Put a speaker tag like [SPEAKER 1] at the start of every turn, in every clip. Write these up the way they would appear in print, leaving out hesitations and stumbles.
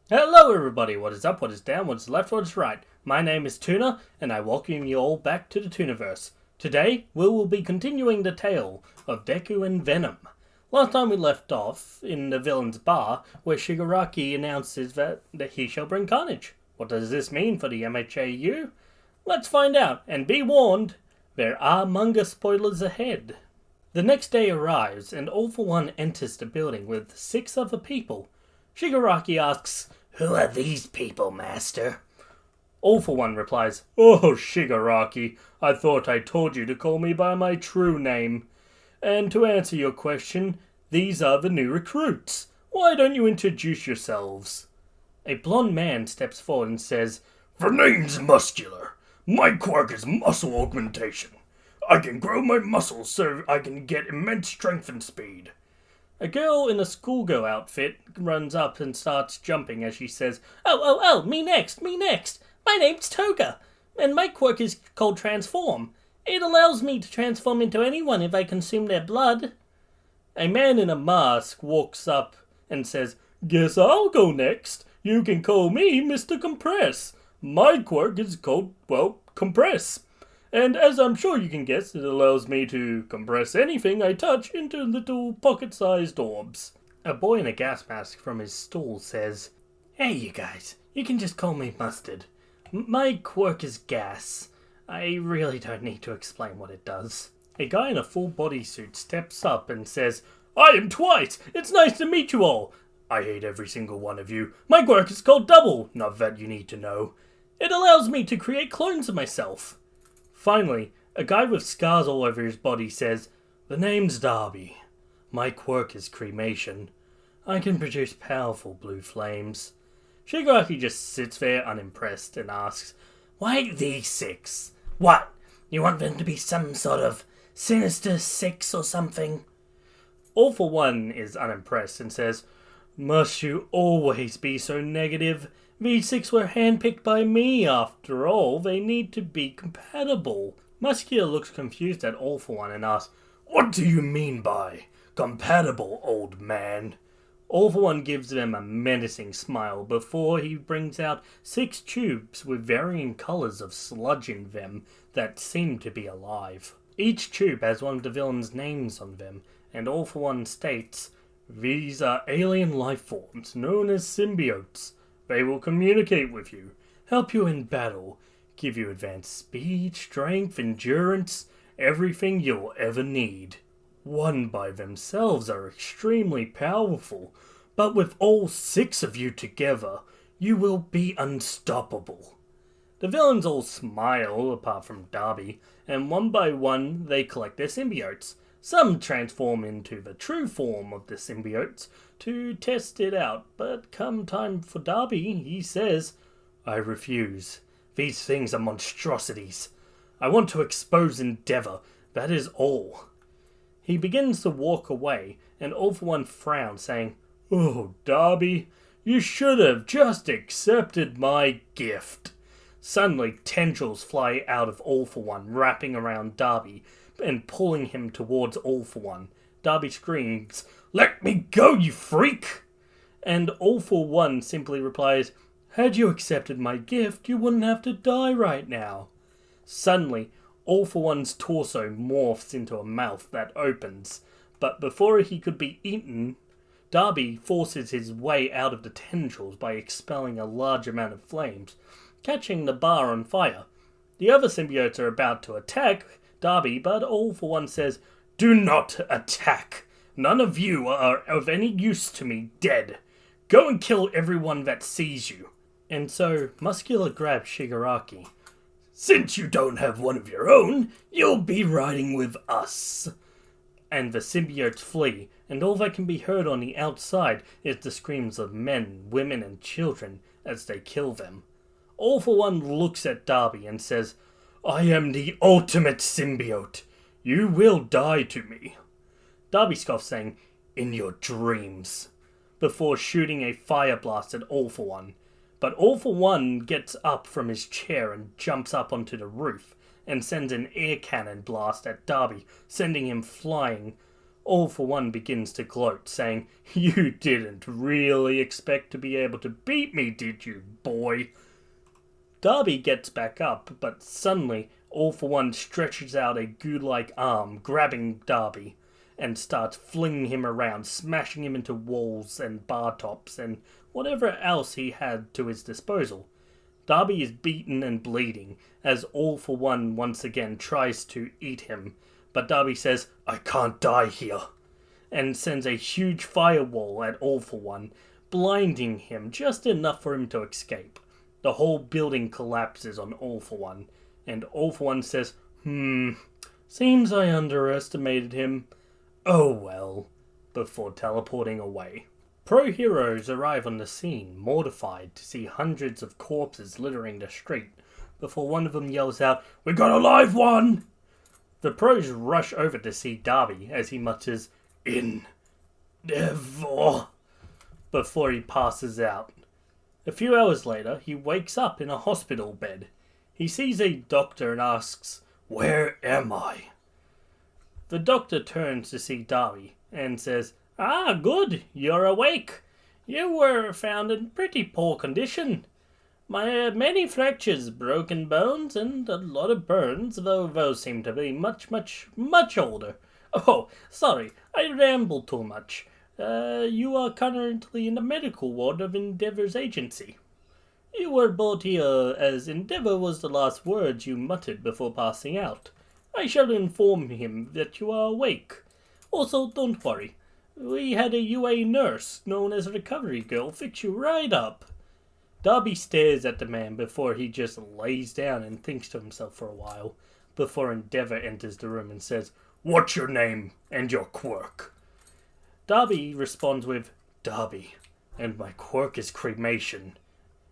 [SPEAKER 1] Hello everybody, what is up, what is down, what is left, what is right? My name is Tuna, and I welcome you all back to the Tooniverse. Today, we will be continuing the tale of Deku and Venom. Last time we left off in the villain's bar, where Shigaraki announces that he shall bring carnage. What does this mean for the MHAU? Let's find out, and be warned, there are manga spoilers ahead. The next day arrives, and All For One enters the building with 6 other people. Shigaraki asks, "Who are these people, master?" All For One replies, "Oh, Shigaraki, I thought I told you to call me by my true name. And to answer your question, these are the new recruits. Why don't you introduce yourselves?" A blonde man steps forward and says,
[SPEAKER 2] "The name's Muscular. My quirk is muscle augmentation. I can grow my muscles so I can get immense strength and speed."
[SPEAKER 1] A girl in a schoolgirl outfit runs up and starts jumping as she says, Oh, me next. My name's Toga, and my quirk is called Transform. It allows me to transform into anyone if I consume their blood." A man in a mask walks up and says, "Guess I'll go next. You can call me Mr. Compress. My quirk is called, Compress. And as I'm sure you can guess, it allows me to compress anything I touch into little pocket-sized orbs." A boy in a gas mask from his stall says, "Hey you guys, you can just call me Mustard. My quirk is gas. I really don't need to explain what it does." A guy in a full bodysuit steps up and says, "I am Twice. It's nice to meet you all. I hate every single one of you. My quirk is called Double. Not that you need to know. It allows me to create clones of myself." Finally, a guy with scars all over his body says, "The name's Dabi. My quirk is cremation. I can produce powerful blue flames." Shigaraki just sits there unimpressed and asks, "Why these 6? What? You want them to be some sort of sinister 6 or something?" All For One is unimpressed and says, "Must you always be so negative? These 6 were handpicked by me, after all. They need to be compatible." Muscular looks confused at All For One and asks,
[SPEAKER 2] "What do you mean by compatible, old man?"
[SPEAKER 1] All For One gives them a menacing smile before he brings out 6 tubes with varying colours of sludge in them that seem to be alive. Each tube has one of the villain's names on them, and All For One states, "These are alien life forms known as symbiotes. They will communicate with you, help you in battle, give you advanced speed, strength, endurance, everything you'll ever need. One by themselves are extremely powerful, but with all 6 of you together, you will be unstoppable." The villains all smile, apart from Dabi, and one by one they collect their symbiotes. Some transform into the true form of the symbiotes to test it out, but come time for Dabi, he says, "I refuse. These things are monstrosities. I want to expose Endeavor, that is all." He begins to walk away, and All For One frowns, saying, "Oh, Dabi, you should have just accepted my gift." Suddenly, tendrils fly out of All For One, wrapping around Dabi and pulling him towards All For One. Dabi screams, "Let me go, you freak!" And All For One simply replies, "Had you accepted my gift, you wouldn't have to die right now." Suddenly, All For One's torso morphs into a mouth that opens, but before he could be eaten, Dabi forces his way out of the tendrils by expelling a large amount of flames, catching the bar on fire. The other symbiotes are about to attack Dabi, but All For One says, "Do not attack. None of you are of any use to me dead. Go and kill everyone that sees you." And so, Muscular grabs Shigaraki.
[SPEAKER 2] "Since you don't have one of your own, you'll be riding with us."
[SPEAKER 1] And the symbiotes flee, and all that can be heard on the outside is the screams of men, women, and children as they kill them. All For One looks at Dabi and says, "I am the ultimate symbiote. You will die to me." Dabi scoffs, saying, "In your dreams," before shooting a fire blast at All For One. But All For One gets up from his chair and jumps up onto the roof and sends an air cannon blast at Dabi, sending him flying. All for One begins to gloat, saying, "You didn't really expect to be able to beat me, did you, boy?" Dabi gets back up, but suddenly All for One stretches out a goo-like arm, grabbing Dabi, and starts flinging him around, smashing him into walls and bar tops and whatever else he had to his disposal. Dabi is beaten and bleeding as All for One once again tries to eat him, but Dabi says, "I can't die here," and sends a huge firewall at All for One, blinding him just enough for him to escape. The whole building collapses on All for One, and All for One says, "Seems I underestimated him. Oh well," before teleporting away. Pro heroes arrive on the scene, mortified to see hundreds of corpses littering the street, before one of them yells out, "We got a live one!" The pros rush over to see Dabi as he mutters, "Endeavor," before he passes out. A few hours later, he wakes up in a hospital bed. He sees a doctor and asks, "Where am I?" The doctor turns to see Dabi and says, "Ah, good, you're awake. You were found in pretty poor condition. Many fractures, broken bones, and a lot of burns, though those seem to be much older. Oh, sorry, I rambled too much. You are currently in the medical ward of Endeavor's agency. You were brought here as Endeavor was the last words you muttered before passing out. I shall inform him that you are awake. Also, don't worry. We had a UA nurse, known as Recovery Girl, fix you right up." Dabi stares at the man before he just lays down and thinks to himself for a while, before Endeavor enters the room and says, "What's your name and your quirk?" Dabi responds with, "Dabi, and my quirk is cremation."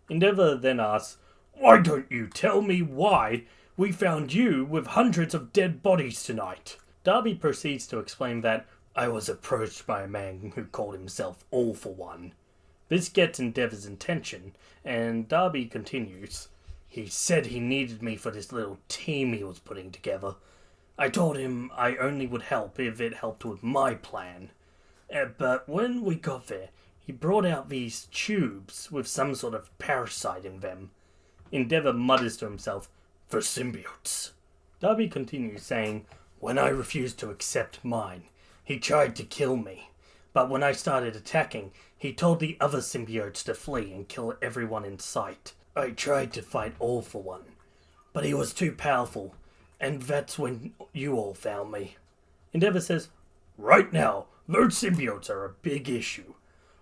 [SPEAKER 1] Endeavor then asks, "Why don't you tell me why we found you with hundreds of dead bodies tonight?" Dabi proceeds to explain that, "I was approached by a man who called himself All for One." This gets Endeavor's attention, and Dabi continues, "He said he needed me for this little team he was putting together. I told him I only would help if it helped with my plan. But when we got there, he brought out these tubes with some sort of parasite in them." Endeavor mutters to himself, "For symbiotes." Dabi continues saying, "When I refused to accept mine, he tried to kill me. But when I started attacking, he told the other symbiotes to flee and kill everyone in sight. I tried to fight All for One, but he was too powerful, and that's when you all found me." Endeavor says, "Right now, those symbiotes are a big issue.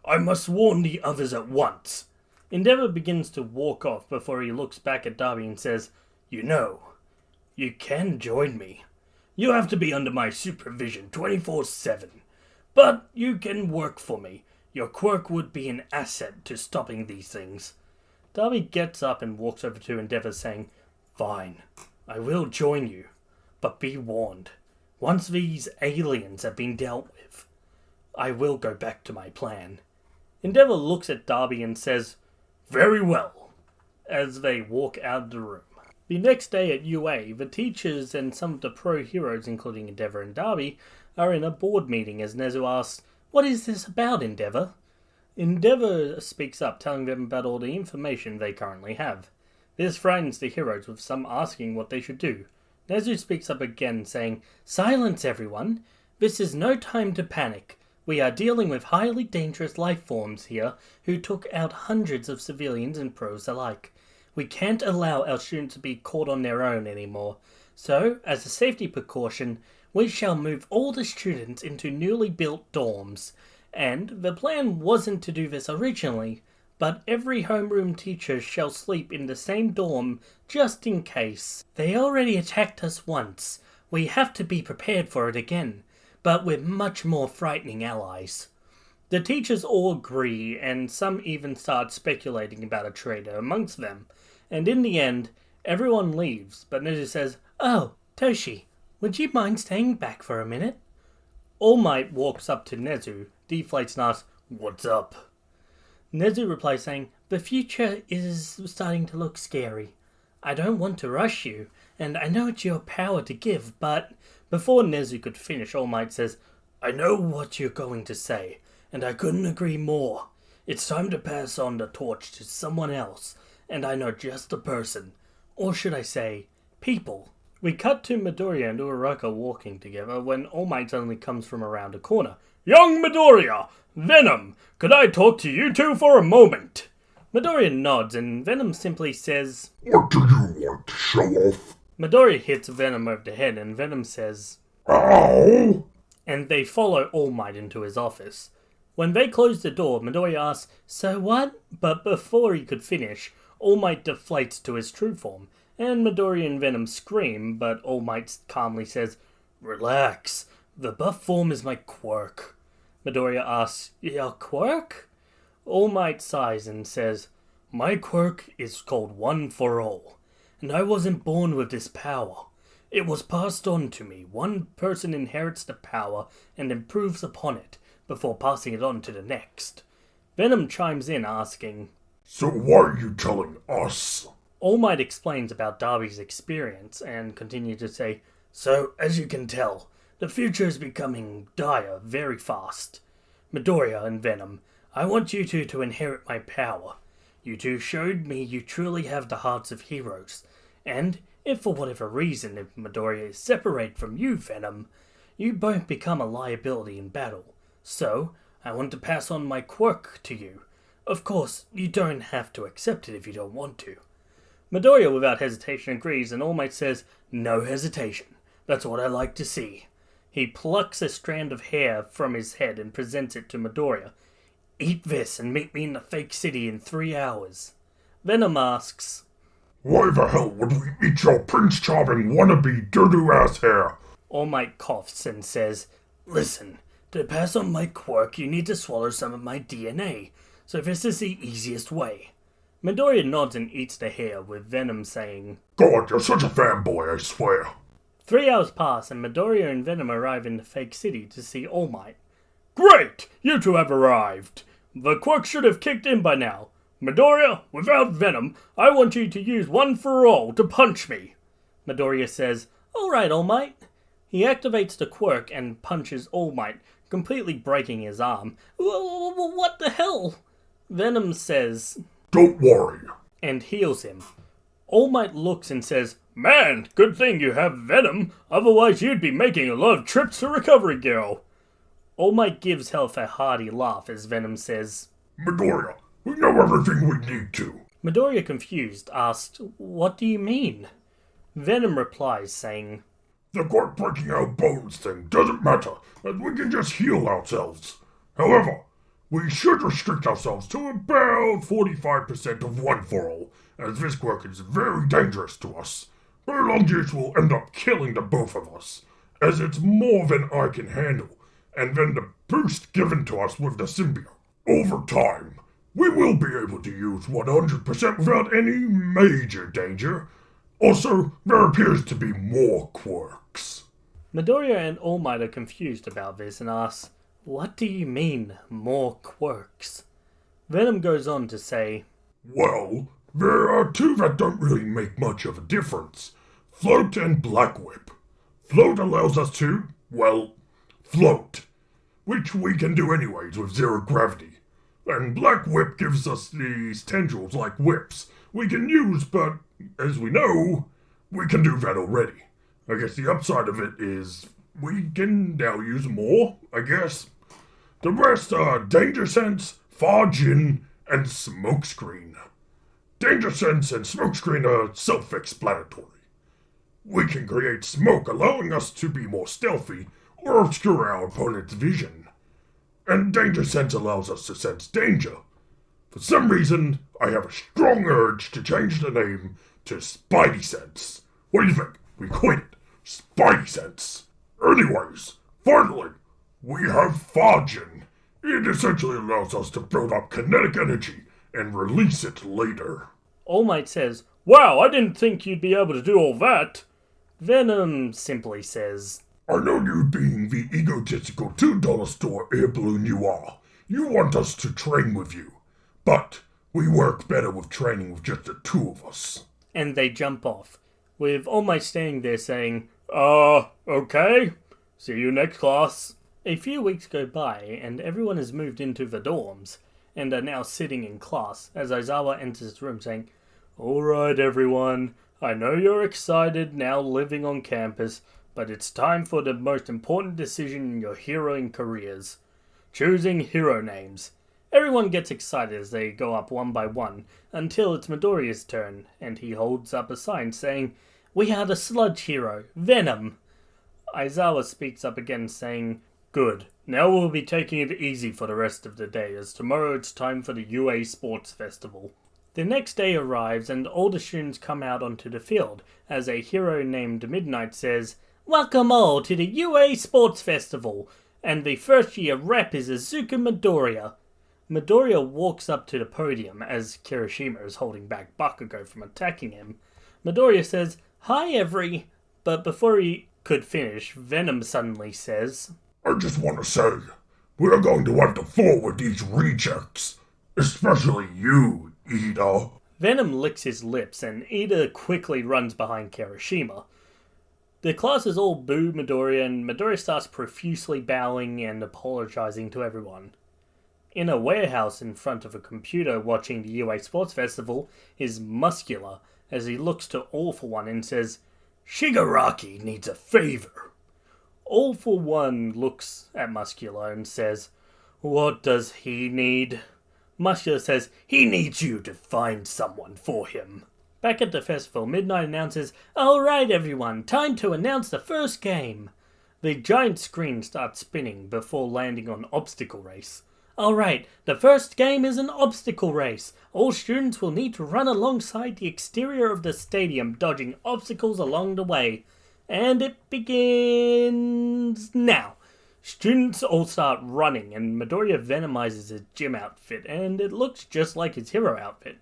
[SPEAKER 1] I must warn the others at once." Endeavor begins to walk off before he looks back at Dabi and says, "You know, you can join me. You have to be under my supervision 24/7. But you can work for me. Your quirk would be an asset to stopping these things." Dabi gets up and walks over to Endeavor saying, "Fine, I will join you. But be warned, once these aliens have been dealt with, I will go back to my plan." Endeavor looks at Dabi and says, "Very well," as they walk out of the room. The next day at UA, the teachers and some of the pro heroes, including Endeavor and Dabi, are in a board meeting as Nezu asks, "What is this about, Endeavor?" Endeavor speaks up, telling them about all the information they currently have. This frightens the heroes, with some asking what they should do. Nezu speaks up again, saying, "Silence, everyone! This is no time to panic. We are dealing with highly dangerous life forms here who took out hundreds of civilians and pros alike. We can't allow our students to be caught on their own anymore. So, as a safety precaution, we shall move all the students into newly built dorms. And the plan wasn't to do this originally, but every homeroom teacher shall sleep in the same dorm just in case. They already attacked us once. We have to be prepared for it again, but with much more frightening allies." The teachers all agree, and some even start speculating about a traitor amongst them. And in the end, everyone leaves, but Nezu says, "Oh, Toshi, would you mind staying back for a minute?" All Might walks up to Nezu, deflates and asks, "What's up?" Nezu replies saying, "The future is starting to look scary. I don't want to rush you, and I know it's your power to give, but..." Before Nezu could finish, All Might says, I know what you're going to say, and I couldn't agree more. It's time to pass on the torch to someone else, and I know just the person. Or should I say, people. We cut to Midoriya and Uraraka walking together when All Might suddenly comes from around a corner. Young Midoriya! Venom! Could I talk to you two for a moment? Midoriya nods and Venom simply says,
[SPEAKER 3] What do you want to show off?
[SPEAKER 1] Midoriya hits Venom over the head and Venom says,
[SPEAKER 3] Ow!
[SPEAKER 1] And they follow All Might into his office. When they close the door, Midoriya asks, So what? But before he could finish, All Might deflates to his true form, and Midoriya and Venom scream, but All Might calmly says, Relax, the buff form is my quirk. Midoriya asks, Your quirk? All Might sighs and says, My quirk is called One for All, and I wasn't born with this power. It was passed on to me. One person inherits the power and improves upon it, before passing it on to the next. Venom chimes in asking,
[SPEAKER 3] So why are you telling us?
[SPEAKER 1] All Might explains about Dabi's experience and continues to say, So, as you can tell, the future is becoming dire very fast. Midoriya and Venom, I want you two to inherit my power. You two showed me you truly have the hearts of heroes, and if for whatever reason if Midoriya is separated from you, Venom, you both become a liability in battle. So, I want to pass on my quirk to you. Of course, you don't have to accept it if you don't want to. Midoriya without hesitation agrees and All Might says, No hesitation. That's what I like to see. He plucks a strand of hair from his head and presents it to Midoriya. Eat this and meet me in the fake city in 3 hours. Venom asks,
[SPEAKER 3] Why the hell would we eat your Prince Charming wannabe doo-doo-ass hair?
[SPEAKER 1] All Might coughs and says, Listen, to pass on my quirk you need to swallow some of my DNA, so this is the easiest way. Midoriya nods and eats the hair, with Venom saying,
[SPEAKER 3] God, you're such a fanboy, I swear.
[SPEAKER 1] 3 hours pass and Midoriya and Venom arrive in the fake city to see All Might.
[SPEAKER 2] Great! You two have arrived. The quirk should have kicked in by now. Midoriya, without Venom, I want you to use One for All to punch me.
[SPEAKER 1] Midoriya says, Alright, All Might. He activates the quirk and punches All Might, completely breaking his arm. What the hell? Venom says,
[SPEAKER 3] Don't worry.
[SPEAKER 1] And heals him.
[SPEAKER 2] All Might looks and says, Man, good thing you have Venom, otherwise you'd be making a lot of trips to Recovery Girl.
[SPEAKER 1] All Might gives Health a hearty laugh as Venom says,
[SPEAKER 3] Midoriya, we know everything we need to.
[SPEAKER 1] Midoriya, confused, asked, What do you mean? Venom replies, saying,
[SPEAKER 3] The quirk breaking our bones thing doesn't matter, as we can just heal ourselves. However, we should restrict ourselves to about 45% of One for All, as this quirk is very dangerous to us. Prolonged use will end up killing the both of us, as it's more than I can handle, and then the boost given to us with the symbiote. Over time, we will be able to use 100% without any major danger. Also, there appears to be more quirks.
[SPEAKER 1] Midoriya and All Might are confused about this and ask, What do you mean, more quirks? Venom goes on to say,
[SPEAKER 3] Well, there are two that don't really make much of a difference. Float and Black Whip. Float allows us to, well, float, which we can do anyways with zero gravity. And Black Whip gives us these tendrils like whips we can use, but as we know, we can do that already. I guess the upside of it is we can now use more, I guess. The rest are Danger Sense, Far-Jin, and Smokescreen. Danger Sense and Smokescreen are self-explanatory. We can create smoke, allowing us to be more stealthy or obscure our opponent's vision. And Danger Sense allows us to sense danger. For some reason, I have a strong urge to change the name to Spidey Sense. What do you think? We quit it. Spidey Sense. Anyways, finally, we have Far-Jin. It essentially allows us to build up kinetic energy and release it later.
[SPEAKER 1] All Might says,
[SPEAKER 2] Wow, I didn't think you'd be able to do all that.
[SPEAKER 1] Venom simply says,
[SPEAKER 3] I know you being the egotistical $2 store air balloon you are. You want us to train with you. But we work better with training with just the two of us.
[SPEAKER 1] And they jump off, with All Might standing there saying,
[SPEAKER 2] Okay. See you next class.
[SPEAKER 1] A few weeks go by, and everyone has moved into the dorms, and are now sitting in class as Aizawa enters the room saying, "Alright everyone, I know you're excited now living on campus, but it's time for the most important decision in your heroing careers. Choosing hero names." Everyone gets excited as they go up one by one, until it's Midoriya's turn, and he holds up a sign saying, "We are the sludge hero, Venom." Aizawa speaks up again saying, "Good. Now we'll be taking it easy for the rest of the day, as tomorrow it's time for the UA Sports Festival." The next day arrives, and all the students come out onto the field, as a hero named Midnight says, "Welcome all to the UA Sports Festival, and the first year rep is Izuku Midoriya." Midoriya walks up to the podium as Kirishima is holding back Bakugo from attacking him. Midoriya says, "Hi but before he could finish, Venom suddenly says,
[SPEAKER 3] "I just want to say, we're going to have to fall with these rejects. Especially you, Ida."
[SPEAKER 1] Venom licks his lips, and Ida quickly runs behind Kirishima. The classes all boo Midoriya, and Midoriya starts profusely bowing and apologizing to everyone. In a warehouse in front of a computer watching the UA Sports Festival is Muscular, as he looks to All For One and says, "Shigaraki needs a favor." All For One looks at Muscular and says, "What does he need?" Muscular says, "He needs you to find someone for him." Back at the festival, Midnight announces, "Alright everyone, time to announce the first game." The giant screen starts spinning before landing on Obstacle Race. "Alright, the first game is an obstacle race. All students will need to run alongside the exterior of the stadium, dodging obstacles along the way. And it begins now." Students all start running, and Midoriya venomizes his gym outfit, and it looks just like his hero outfit.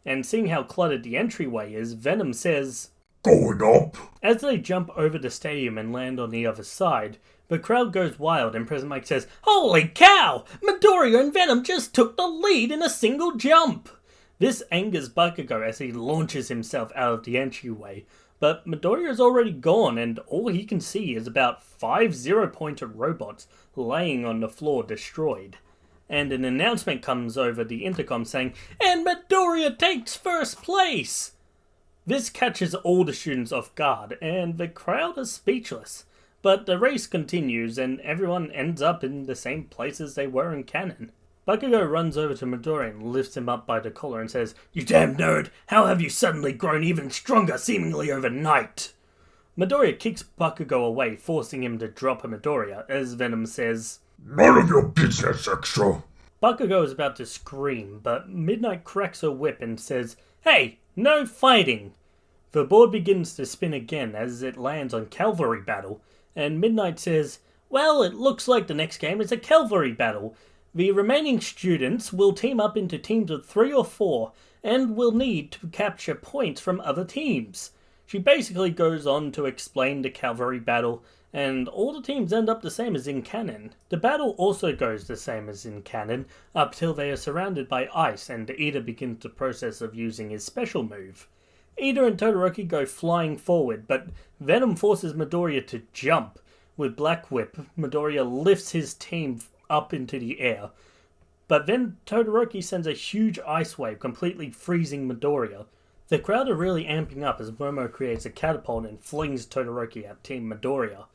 [SPEAKER 1] And seeing how cluttered the entryway is, Venom says,
[SPEAKER 3] "Going up."
[SPEAKER 1] As they jump over the stadium and land on the other side, the crowd goes wild, and President Mike says, "Holy cow! Midoriya and Venom just took the lead in a single jump!" This angers Bakugo as he launches himself out of the entryway, but Midoriya is already gone, and all he can see is about 5 zero-pointer robots laying on the floor destroyed. And an announcement comes over the intercom saying, "And Midoriya takes first place!" This catches all the students off guard, and the crowd is speechless. But the race continues, and everyone ends up in the same place as they were in canon. Bakugo runs over to Midoriya and lifts him up by the collar and says, "You damn nerd, how have you suddenly grown even stronger seemingly overnight?" Midoriya kicks Bakugo away, forcing him to drop Midoriya, as Venom says,
[SPEAKER 3] "None of your business, Extra."
[SPEAKER 1] Bakugo is about to scream, but Midnight cracks her whip and says, "Hey, no fighting!" The board begins to spin again as it lands on Cavalry Battle, and Midnight says, "Well, it looks like the next game is a Cavalry Battle. The remaining students will team up into teams of 3 or 4, and will need to capture points from other teams." She basically goes on to explain the Cavalry Battle, and all the teams end up the same as in canon. The battle also goes the same as in canon, up till they are surrounded by ice, and Ida begins the process of using his special move. Ida and Todoroki go flying forward, but Venom forces Midoriya to jump. With Black Whip, Midoriya lifts his team up into the air, but then Todoroki sends a huge ice wave, completely freezing Midoriya. The crowd are really amping up as Momo creates a catapult and flings Todoroki at Team Midoriya.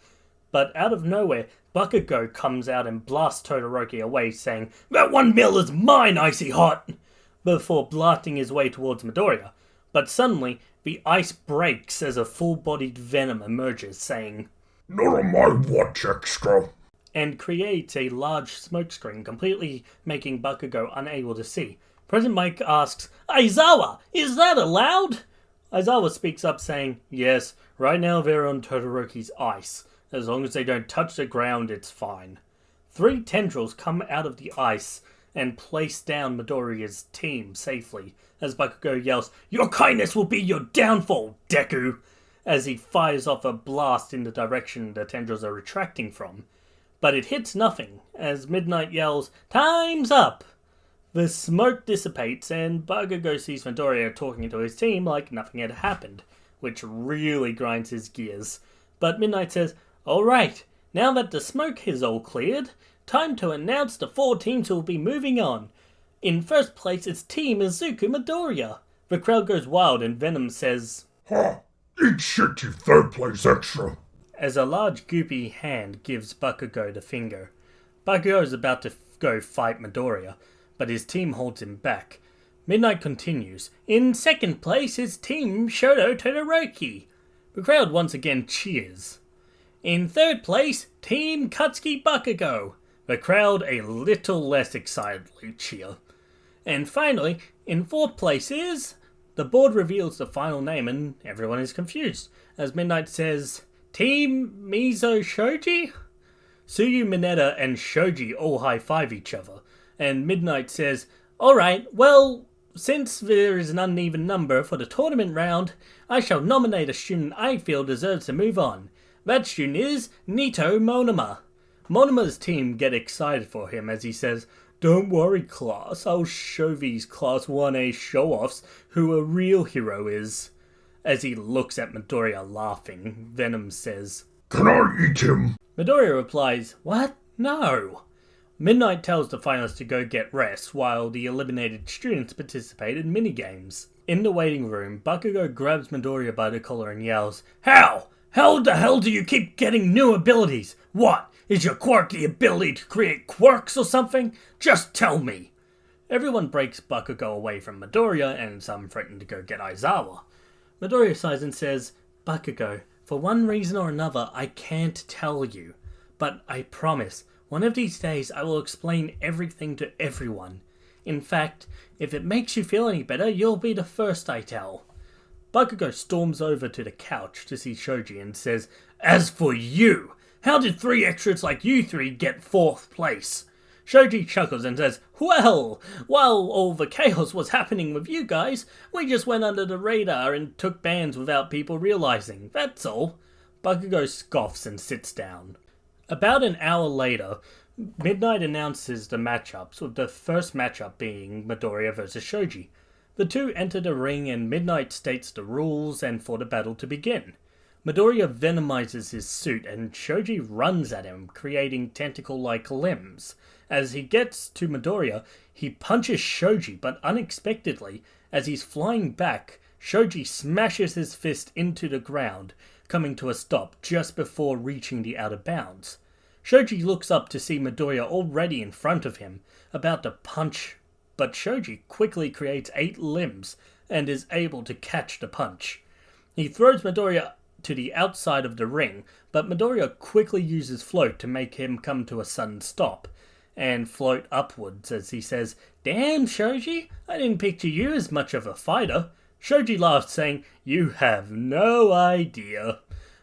[SPEAKER 1] But out of nowhere, Bakugo comes out and blasts Todoroki away, saying, "That 1 mil is mine, Icy Hot!" before blasting his way towards Midoriya. But suddenly, the ice breaks as a full-bodied Venom emerges, saying,
[SPEAKER 3] "Not on my watch, Extra."
[SPEAKER 1] and creates a large smokescreen, completely making Bakugo unable to see. President Mike asks, "Aizawa, is that allowed?" Aizawa speaks up saying, "Yes, right now they're on Todoroki's ice. As long as they don't touch the ground, it's fine." 3 tendrils come out of the ice and place down Midoriya's team safely, as Bakugo yells, "Your kindness will be your downfall, Deku!" as he fires off a blast in the direction the tendrils are retracting from. But it hits nothing, as Midnight yells, "Time's up!" The smoke dissipates, and Bakugo sees Midoriya talking to his team like nothing had happened, which really grinds his gears. But Midnight says, "Alright, Now that the smoke is all cleared, time to announce the 4 teams who will be moving on. In first place is Team Izuku Midoriya. The crowd goes wild and Venom says,
[SPEAKER 3] Ha! Eat shit, you third place extra!
[SPEAKER 1] As a large goopy hand gives Bakugo the finger. Bakugo is about to go fight Midoriya, but his team holds him back. Midnight continues. In second place is Team Shoto Todoroki. The crowd once again cheers. In third place, Team Katsuki Bakugo. The crowd a little less excitedly cheer. And finally, in fourth place is... The board reveals the final name and everyone is confused, as Midnight says, Team Mizo Shoji? Tsuyu, Mineta, and Shoji all high-five each other, and Midnight says, Alright, well, since there is an uneven number for the tournament round, I shall nominate a student I feel deserves to move on. That student is Nito Monoma. Monoma's team get excited for him as he says, Don't worry, class, I'll show these Class 1A show-offs who a real hero is. As he looks at Midoriya laughing, Venom says,
[SPEAKER 3] Can I eat him?
[SPEAKER 1] Midoriya replies, What? No. Midnight tells the finalists to go get rest while the eliminated students participate in minigames. In the waiting room, Bakugo grabs Midoriya by the collar and yells, How? How the hell do you keep getting new abilities? What? Is your quirk the ability to create quirks or something? Just tell me. Everyone breaks Bakugo away from Midoriya and some threaten to go get Aizawa. Midoriya sighs and says, Bakugo, for one reason or another I can't tell you. But I promise, one of these days I will explain everything to everyone. In fact, if it makes you feel any better, you'll be the first I tell. Bakugo storms over to the couch to see Shoji and says, As for you, how did 3 extras like you 3 get 4th place? Shoji chuckles and says, Well, while all the chaos was happening with you guys, we just went under the radar and took bans without people realizing, that's all. Bakugo scoffs and sits down. About an hour later, Midnight announces the matchups, with the first matchup being Midoriya vs Shoji. The two enter the ring and Midnight states the rules and for the battle to begin. Midoriya venomizes his suit and Shoji runs at him, creating tentacle-like limbs. As he gets to Midoriya, he punches Shoji, but unexpectedly, as he's flying back, Shoji smashes his fist into the ground, coming to a stop just before reaching the outer bounds. Shoji looks up to see Midoriya already in front of him, about to punch, but Shoji quickly creates 8 limbs and is able to catch the punch. He throws Midoriya to the outside of the ring, but Midoriya quickly uses float to make him come to a sudden stop, and float upwards as he says, Damn, Shoji, I didn't picture you as much of a fighter. Shoji laughs, saying, You have no idea,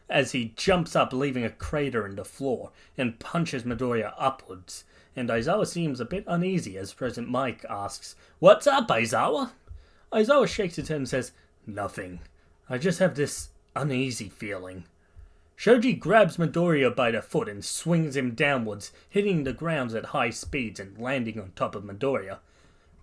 [SPEAKER 1] as he jumps up, leaving a crater in the floor, and punches Midoriya upwards. And Aizawa seems a bit uneasy as President Mike asks, What's up, Aizawa? Aizawa shakes his head and says, Nothing. I just have this uneasy feeling. Shoji grabs Midoriya by the foot and swings him downwards, hitting the ground at high speeds and landing on top of Midoriya.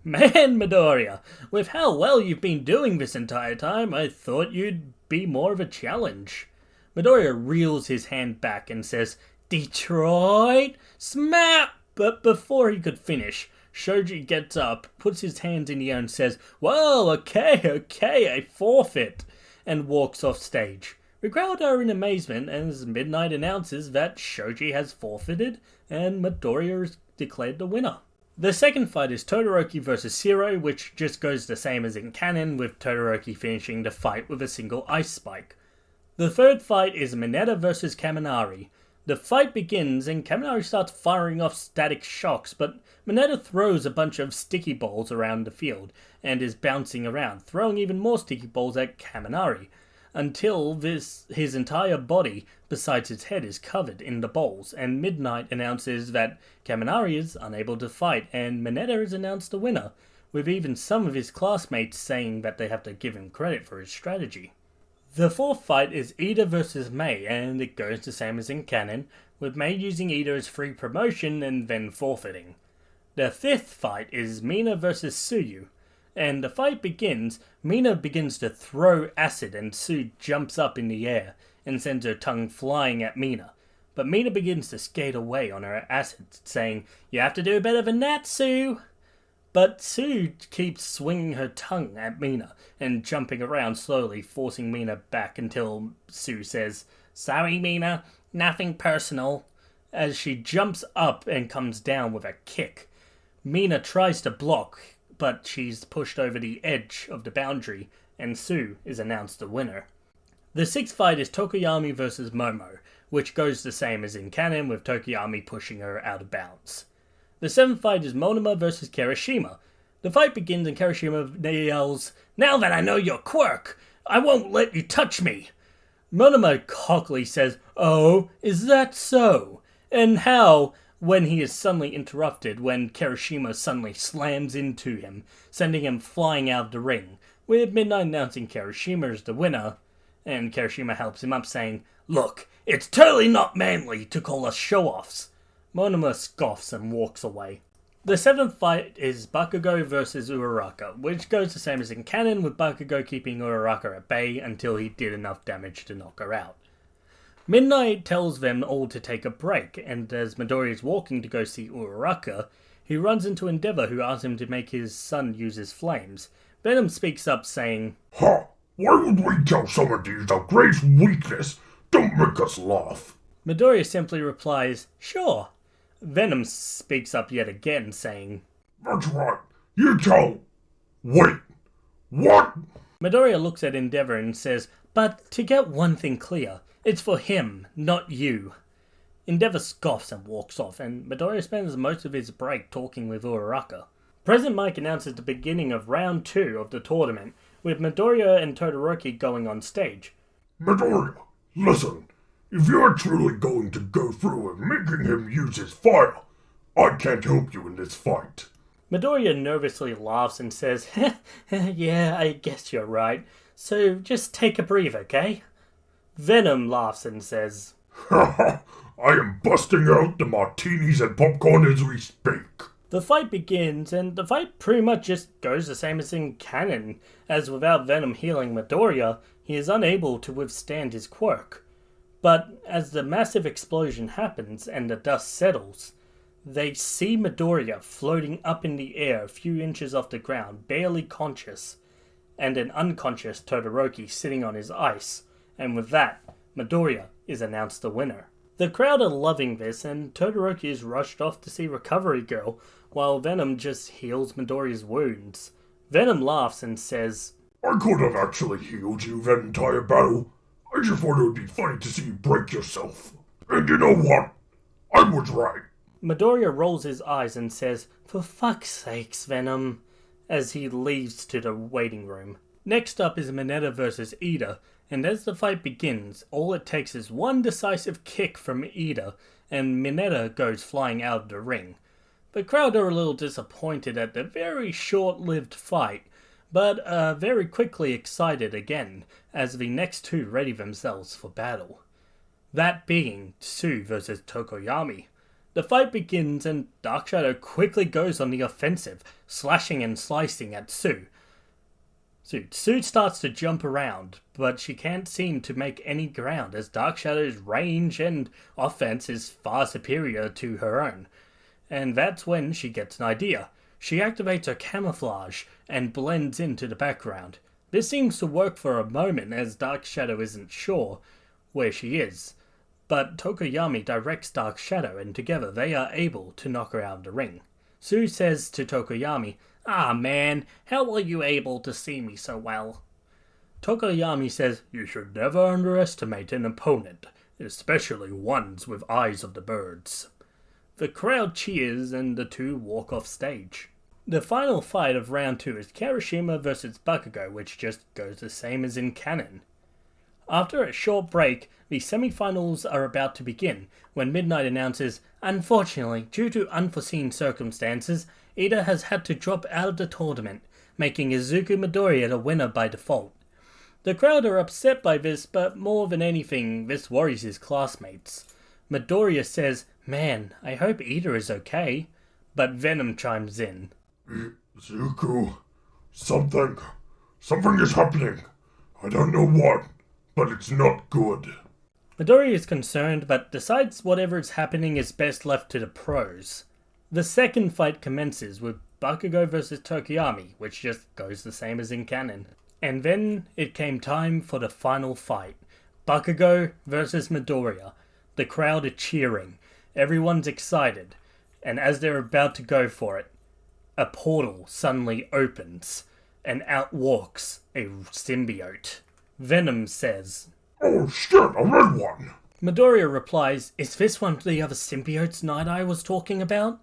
[SPEAKER 1] Man, Midoriya, with how well you've been doing this entire time, I thought you'd be more of a challenge. Midoriya reels his hand back and says, Detroit, smack! But before he could finish, Shoji gets up, puts his hands in the air and says, Well, okay, I forfeit, and walks off stage. The crowd are in amazement as Midnight announces that Shoji has forfeited and Midoriya is declared the winner. The second fight is Todoroki vs Zero, which just goes the same as in canon, with Todoroki finishing the fight with a single ice spike. The third fight is Mineta vs Kaminari. The fight begins and Kaminari starts firing off static shocks, but Mineta throws a bunch of sticky balls around the field and is bouncing around, throwing even more sticky balls at Kaminari, until his entire body, besides his head, is covered in the balls, and Midnight announces that Kaminari is unable to fight, and Mineta is announced the winner, with even some of his classmates saying that they have to give him credit for his strategy. The fourth fight is Ida vs Mei, and it goes the same as in canon, with Mei using Ida as free promotion and then forfeiting. The fifth fight is Mina vs Tsuyu, and the fight begins. Mina begins to throw acid and Tsu jumps up in the air and sends her tongue flying at Mina, but Mina begins to skate away on her acid, saying, "You have to do better than that, Sue." But Sue keeps swinging her tongue at Mina and jumping around slowly, forcing Mina back until Sue says, "Sorry, Mina, nothing personal," as she jumps up and comes down with a kick. Mina tries to block, but she's pushed over the edge of the boundary, and Sue is announced the winner. The sixth fight is Tokoyami vs. Momo, which goes the same as in canon, with Tokoyami pushing her out of bounds. The seventh fight is Monoma vs. Kirishima. The fight begins and Kirishima yells, "Now that I know your quirk, I won't let you touch me." Monoma cockily says, "Oh, is that so?" And how, when he is suddenly interrupted when Kirishima suddenly slams into him, sending him flying out of the ring, with Midnight announcing Kirishima is the winner, and Kirishima helps him up saying, "Look, it's totally not manly to call us show-offs." Monoma scoffs and walks away. The seventh fight is Bakugo vs. Uraraka, which goes the same as in canon, with Bakugo keeping Uraraka at bay until he did enough damage to knock her out. Midnight tells them all to take a break, and as Midori is walking to go see Uraraka, he runs into Endeavor, who asks him to make his son use his flames. Venom speaks up saying,
[SPEAKER 3] "Ha! Why would we tell someone to use our greatest weakness? Don't make us laugh."
[SPEAKER 1] Midori simply replies, "Sure." Venom speaks up yet again, saying,
[SPEAKER 3] "That's right. You tell..." "Wait. What?"
[SPEAKER 1] Midoriya looks at Endeavor and says, "But to get one thing clear, it's for him, not you." Endeavor scoffs and walks off, and Midoriya spends most of his break talking with Uraraka. President Mike announces the beginning of round 2 of the tournament, with Midoriya and Todoroki going on stage.
[SPEAKER 3] "Midoriya, listen. If you're truly going to go through with making him use his fire, I can't help you in this fight."
[SPEAKER 1] Midoriya nervously laughs and says, "Yeah, I guess you're right. So just take a breather, okay?" Venom laughs and says,
[SPEAKER 3] "I am busting out the martinis and popcorn as we speak."
[SPEAKER 1] The fight begins, and the fight pretty much just goes the same as in canon, as without Venom healing Midoriya, he is unable to withstand his quirk. But as the massive explosion happens and the dust settles, they see Midoriya floating up in the air a few inches off the ground, barely conscious, and an unconscious Todoroki sitting on his ice, and with that, Midoriya is announced the winner. The crowd are loving this, and Todoroki is rushed off to see Recovery Girl, while Venom just heals Midoriya's wounds. Venom laughs and says,
[SPEAKER 3] "I could have actually healed you that entire battle. I just thought it would be funny to see you break yourself. And you know what? I was right."
[SPEAKER 1] Midoriya rolls his eyes and says, "For fuck's sakes, Venom," as he leaves to the waiting room. Next up is Mineta vs. Ida, and as the fight begins, all it takes is one decisive kick from Ida, and Mineta goes flying out of the ring. The crowd are a little disappointed at the very short-lived fight, but are very quickly excited again, as the next two ready themselves for battle. That being Sue vs. Tokoyami. The fight begins and Dark Shadow quickly goes on the offensive, slashing and slicing at Sue. Sue starts to jump around, but she can't seem to make any ground as Dark Shadow's range and offense is far superior to her own. And that's when she gets an idea. She activates her camouflage and blends into the background. This seems to work for a moment as Dark Shadow isn't sure where she is. But Tokoyami directs Dark Shadow and together they are able to knock her out of the ring. Sue says to Tokoyami, "Ah man, how were you able to see me so well?" Tokoyami says, "You should never underestimate an opponent, especially ones with eyes of the birds." The crowd cheers and the two walk off stage. The final fight of round 2 is Kirishima vs. Bakugo, which just goes the same as in canon. After a short break, the semifinals are about to begin, when Midnight announces, "Unfortunately, due to unforeseen circumstances, Ida has had to drop out of the tournament, making Izuku Midoriya the winner by default." The crowd are upset by this, but more than anything, this worries his classmates. Midoriya says, "Man, I hope Ida is okay," but Venom chimes in.
[SPEAKER 3] "Izuku, something is happening. I don't know what, but it's not good."
[SPEAKER 1] Midoriya is concerned, but decides whatever is happening is best left to the pros. The second fight commences with Bakugo versus Tokiyami, which just goes the same as in canon. And then it came time for the final fight. Bakugo versus Midoriya. The crowd are cheering. Everyone's excited. And as they're about to go for it, a portal suddenly opens, and out walks a symbiote. Venom says,
[SPEAKER 3] "Oh shit, a red one!"
[SPEAKER 1] Midoriya replies, "Is this one of the other symbiotes Night Eye was talking about?"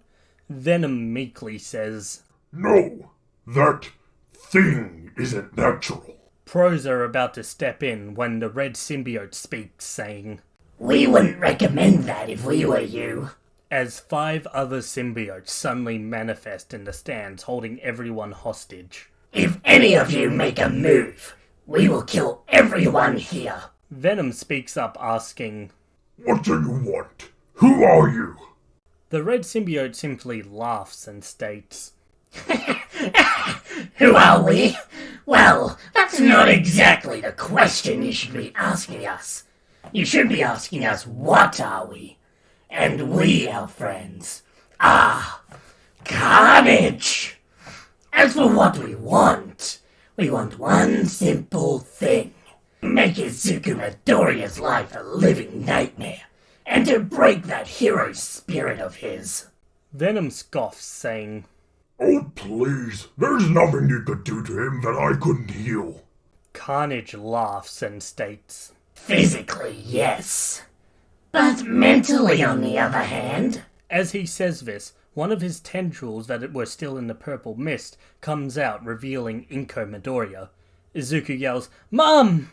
[SPEAKER 1] Venom meekly says,
[SPEAKER 3] "No, that thing isn't natural."
[SPEAKER 1] Pros are about to step in when the red symbiote speaks, saying,
[SPEAKER 4] "We wouldn't recommend that if we were you."
[SPEAKER 1] As 5 other symbiotes suddenly manifest in the stands, holding everyone hostage.
[SPEAKER 4] "If any of you make a move, we will kill everyone here."
[SPEAKER 1] Venom speaks up, asking,
[SPEAKER 3] "What do you want? Who are you?"
[SPEAKER 1] The red symbiote simply laughs and states,
[SPEAKER 4] "Who are we? Well, that's not exactly the question you should be asking us. You should be asking us, what are we? And we, our friends, are carnage. As for what we want one simple thing. Make Izuku Midoriya's life a living nightmare, and to break that hero spirit of his."
[SPEAKER 1] Venom scoffs, saying,
[SPEAKER 3] "Oh please, there's nothing you could do to him that I couldn't heal."
[SPEAKER 1] Carnage laughs and states,
[SPEAKER 4] "Physically, yes. But mentally, on the other hand..."
[SPEAKER 1] As he says this, one of his tendrils that were still in the purple mist comes out, revealing Inko Midoriya. Izuku yells, "Mom!"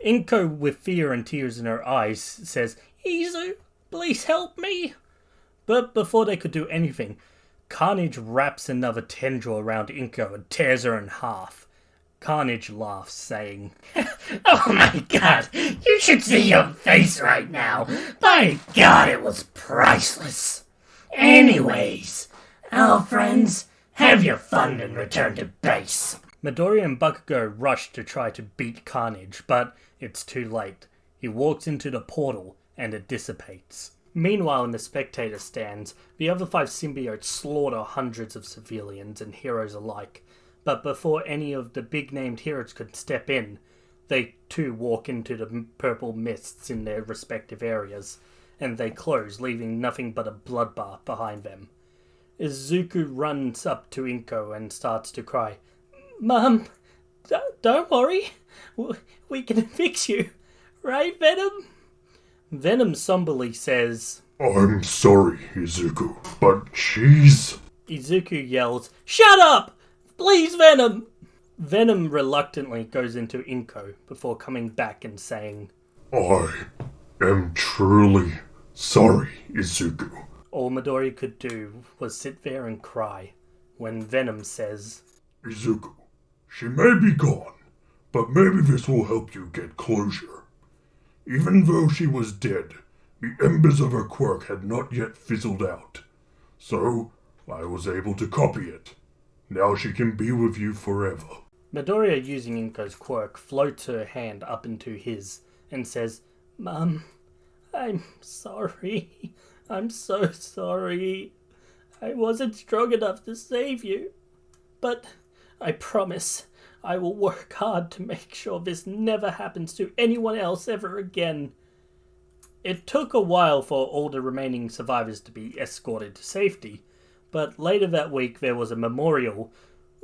[SPEAKER 1] Inko, with fear and tears in her eyes, says, "Izu, please help me!" But before they could do anything, Carnage wraps another tendril around Inko and tears her in half. Carnage laughs, saying,
[SPEAKER 4] "Oh my god, you should see your face right now. By god, it was priceless. Anyways, our friends, have your fun and return to base."
[SPEAKER 1] Midoriya and Bakugo rush to try to beat Carnage, but it's too late. He walks into the portal and it dissipates. Meanwhile, in the spectator stands, the other 5 symbiotes slaughter hundreds of civilians and heroes alike. But before any of the big-named heroes could step in, they too walk into the purple mists in their respective areas, and they close, leaving nothing but a bloodbath behind them. Izuku runs up to Inko and starts to cry, "Mum, don't worry, we can fix you, right, Venom?" Venom somberly says,
[SPEAKER 3] "I'm sorry, Izuku, but she's..."
[SPEAKER 1] Izuku yells, "Shut up! Please, Venom!" Venom reluctantly goes into Inko before coming back and saying,
[SPEAKER 3] "I am truly sorry, Izuku."
[SPEAKER 1] All Midoriya could do was sit there and cry, when Venom says,
[SPEAKER 3] "Izuku, she may be gone, but maybe this will help you get closure. Even though she was dead, the embers of her quirk had not yet fizzled out, so I was able to copy it. Now she can be with you forever."
[SPEAKER 1] Midoriya, using Inko's quirk, floats her hand up into his and says, "Mum, I'm sorry. I'm so sorry. I wasn't strong enough to save you. But I promise I will work hard to make sure this never happens to anyone else ever again." It took a while for all the remaining survivors to be escorted to safety, but later that week there was a memorial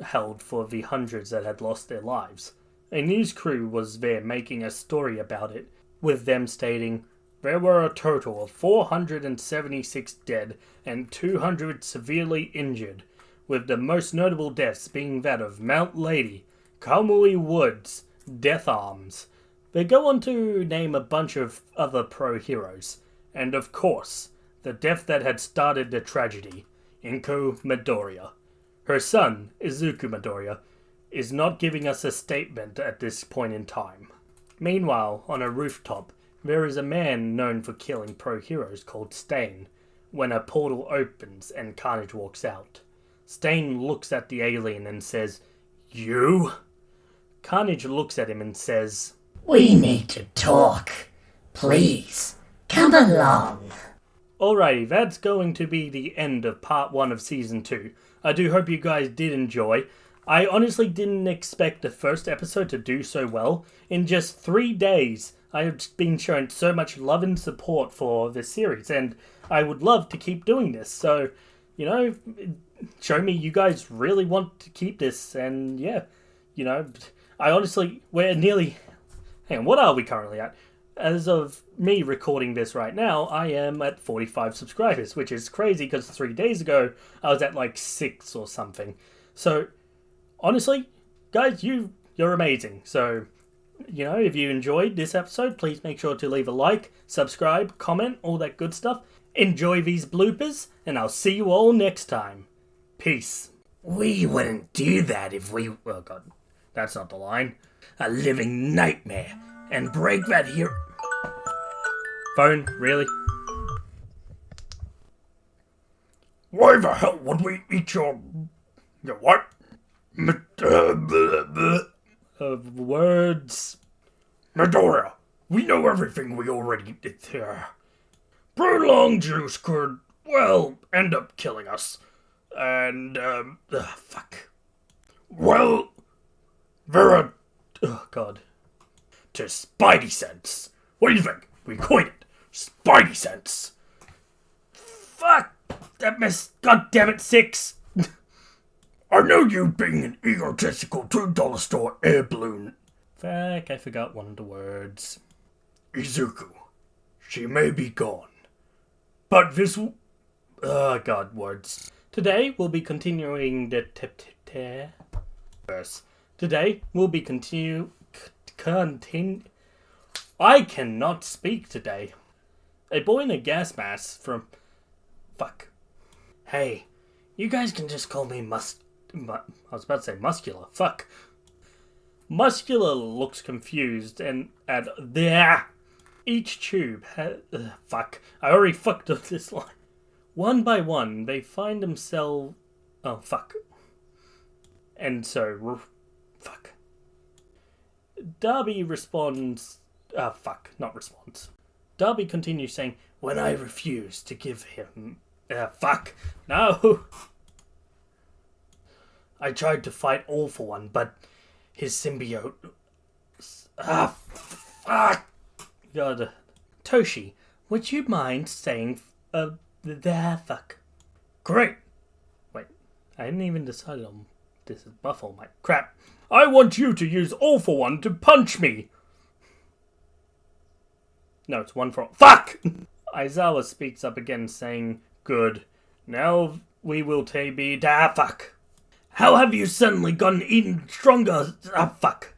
[SPEAKER 1] held for the hundreds that had lost their lives. A news crew was there making a story about it, with them stating, "There were a total of 476 dead and 200 severely injured, with the most notable deaths being that of Mount Lady, Kamui Woods, Death Arms." They go on to name a bunch of other pro heroes, and of course, the death that had started the tragedy, Inko Midoriya. Her son, Izuku Midoriya, is not giving us a statement at this point in time. Meanwhile, on a rooftop, there is a man known for killing pro heroes called Stain, when a portal opens and Carnage walks out. Stain looks at the alien and says, "You?" Carnage looks at him and says,
[SPEAKER 4] "We need to talk. Please, come along.
[SPEAKER 1] Alrighty, that's going to be the end of part 1 of season 2. I do hope you guys did enjoy. I honestly didn't expect the first episode to do so well. In just 3 days, I have been shown so much love and support for this series, and I would love to keep doing this. So, you know, show me you guys really want to keep this, and yeah, you know, I honestly, we're nearly... Hang on, what are we currently at? As of me recording this right now, I am at 45 subscribers, which is crazy because 3 days ago, I was at like 6 or something. So, honestly, guys, you're amazing. So, you know, if you enjoyed this episode, please make sure to leave a like, subscribe, comment, all that good stuff. Enjoy these bloopers, and I'll see you all next time. Peace.
[SPEAKER 4] We wouldn't do that if we...
[SPEAKER 1] Oh god, that's not the line.
[SPEAKER 4] A living nightmare. And break that here...
[SPEAKER 1] Phone, really?
[SPEAKER 2] Why the hell would we eat your what?
[SPEAKER 1] Words.
[SPEAKER 2] Midoriya, we know everything we already did here. Prolonged juice could, well, end up killing us. And,
[SPEAKER 1] Fuck.
[SPEAKER 2] well, there are...
[SPEAKER 1] Oh god.
[SPEAKER 2] to Spidey sense. What do you think? We coined it. Spidey sense.
[SPEAKER 1] Fuck! That missed. God damn it, 6!
[SPEAKER 2] I know you being an egotistical $2 store air balloon.
[SPEAKER 1] Fuck, I forgot one of the words.
[SPEAKER 2] Izuku. She may be gone. But this will...
[SPEAKER 1] Oh god, words. Today we'll be continuing the verse. Today we'll be I cannot speak today. A boy in a gas mask from... Fuck. Hey, you guys can just call me I was about to say muscular. Fuck. Muscular looks confused and at there. Each tube has... fuck. I already fucked up this line. One by one, they find themselves... Oh, fuck. And so... Fuck. Dabi responds... fuck. Not responds. Dabi continues saying, when I refuse to give him... fuck. No! I tried to fight All for One, but his symbiote... fuck! God. Toshi, would you mind saying... there, fuck.
[SPEAKER 2] Great.
[SPEAKER 1] Wait, I hadn't even decided on... This is Buffalo, my crap.
[SPEAKER 2] I want you to use All for One to punch me.
[SPEAKER 1] No, it's 1 for all. Fuck! Aizawa speaks up again saying, good. Now we will be fuck.
[SPEAKER 4] How have you suddenly gotten even stronger? Fuck.